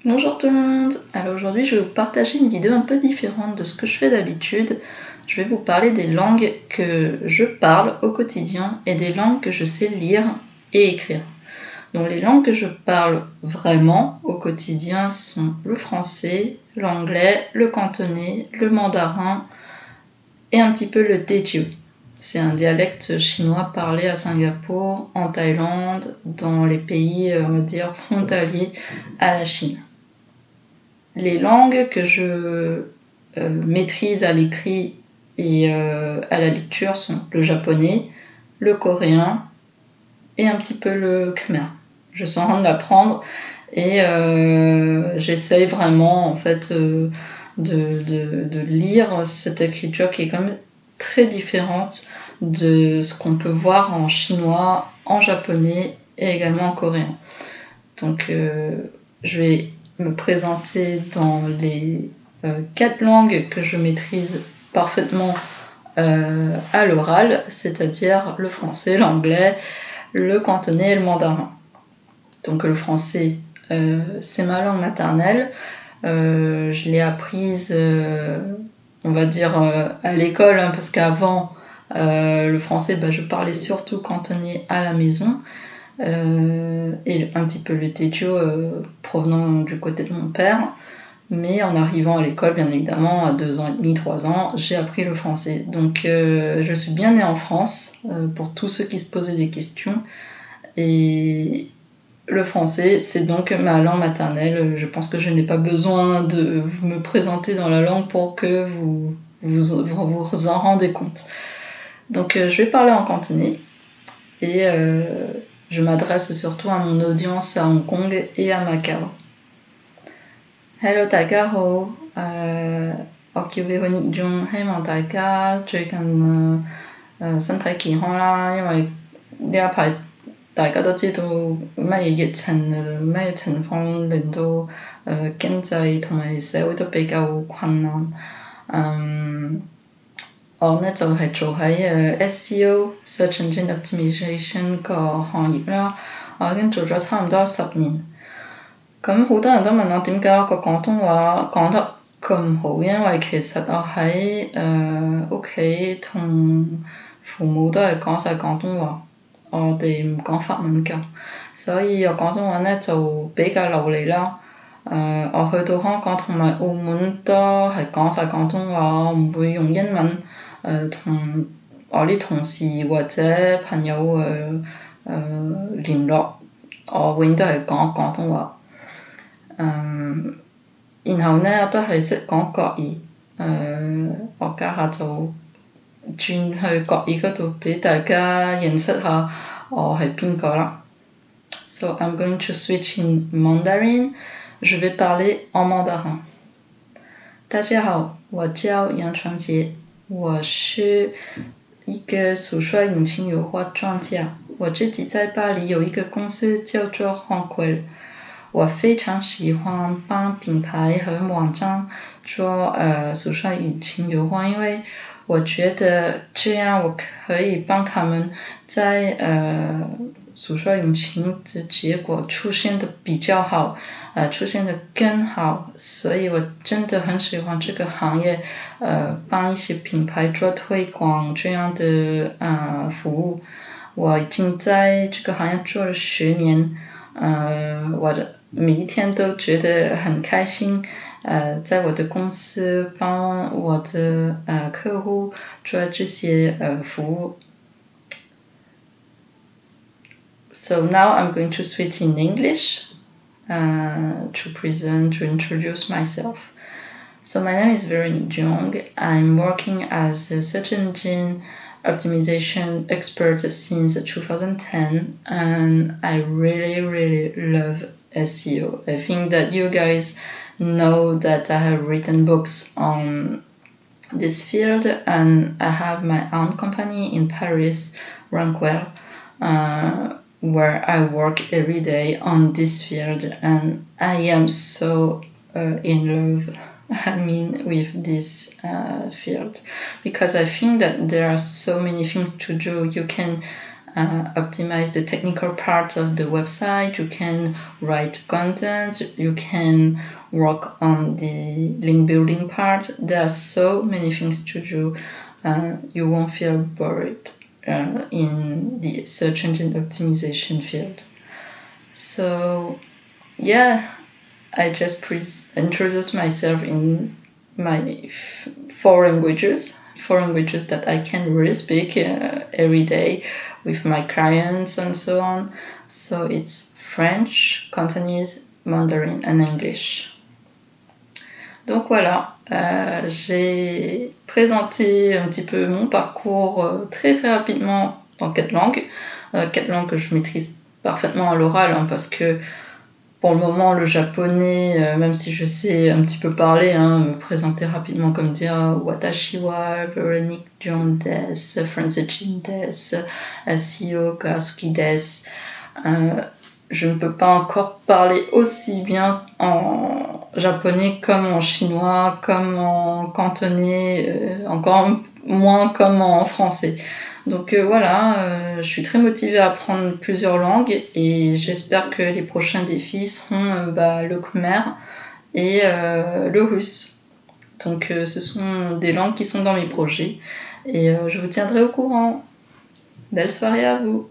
Bonjour tout le monde. Alors aujourd'hui je vais vous partager une vidéo un peu différente de ce que je fais d'habitude. Je vais vous parler des langues que je parle au quotidien et des langues que je sais lire et écrire. Donc les langues que je parle vraiment au quotidien sont le français, l'anglais, le cantonais, le mandarin et un petit peu le teochew. C'est un dialecte chinois parlé à Singapour, en Thaïlande, dans les pays, on va dire, frontaliers à la Chine. Les langues que je maîtrise à l'écrit et à la lecture sont le japonais, le coréen et un petit peu le khmer. Je suis en train de l'apprendre et j'essaye vraiment en fait de lire cette écriture qui est quand même très différente de ce qu'on peut voir en chinois, en japonais et également en coréen. Donc je vais me présenter dans les 4 langues que je maîtrise parfaitement à l'oral, c'est-à-dire le français, l'anglais, le cantonais et le mandarin. Donc le français, c'est ma langue maternelle. Je l'ai apprise, on va dire, à l'école, hein, parce qu'avant, le français, je parlais surtout cantonais à la maison. Et un petit peu le teochew provenant du côté de mon père. Mais en arrivant à l'école, bien évidemment, à 2 ans et demi, 3 ans, j'ai appris le français. Donc je suis bien née en France, pour tous ceux qui se posaient des questions. Et le français, c'est donc ma langue maternelle. Je pense que je n'ai pas besoin de me présenter dans la langue pour que vous en rendez compte. Donc je vais parler en cantonais. Et je m'adresse surtout à mon audience à Hong Kong et à Macao. Hello 大家好，我叫 Véronique Jung， 希望大家最近身體健康啦，因為呢一排大家都知道乜嘢疫情咩情況令到經濟同埋社會都比較困難。我呢就係做喺SEO Search Engine Optimization 個行業啦，我已經做咗差唔多10年。咁好多人都問我點解我個廣東話講得咁好，因為其實我喺屋企同父母都係講晒廣東話，我哋唔講法文㗎，所以我廣東話呢就比較流利啦。我去到香港同埋澳門都係講晒廣東話，我唔會用英文同我啲同事或者朋友聯絡，我永遠都係講廣東話。然後呢我都係識講國語，我家下就轉去國語嗰度俾大家認識下我係邊個啦。So I'm going to switch in Mandarin. Je vais parler en mandarin. 大家好，我叫杨传杰，我是一个手刷引擎油画专家，我自己在巴黎有一个公司叫做 Honquel。我非常喜欢帮品牌和网站做手刷引擎油画，因为我觉得这样我可以帮他们在手刷引擎的结果出现的比较好，出现的更好，所以我真的很喜欢这个行业，帮一些品牌做推广这样的服务。我已经在这个行业做了10年，我的每一天都觉得很开心，在我的公司帮我的客户做这些服务。So now I'm going to switch in English to introduce myself. So my name is Véronique Jung. I'm working as a search engine optimization expert since 2010, and I really love SEO. I think that you guys know that I have written books on this field, and I have my own company in Paris, Rankwell, where I work every day on this field, and I am so in love with this field, because I think that there are so many things to do. You can optimize the technical part of the website, you can write content, you can work on the link building part. There are so many things to do. You won't feel bored in the search engine optimization field. So yeah, I just introduced myself in my four languages that I can really speak every day with my clients and so on. So it's French, Cantonese, Mandarin and English. Donc voilà, j'ai présenté un petit peu mon parcours très très rapidement dans 4 langues. 4 langues que je maîtrise parfaitement à l'oral, hein, parce que pour le moment, le japonais, même si je sais un petit peu parler, me présenter rapidement comme dire Watashi wa Véronique Dion desu, Francescine desu, Asio Kasuki desu. Je ne peux pas encore parler aussi bien en japonais comme en chinois, comme en cantonais, encore moins comme en français. Donc voilà, je suis très motivée à apprendre plusieurs langues et j'espère que les prochains défis seront le khmer et le russe. Donc ce sont des langues qui sont dans mes projets et je vous tiendrai au courant. Belle soirée à vous!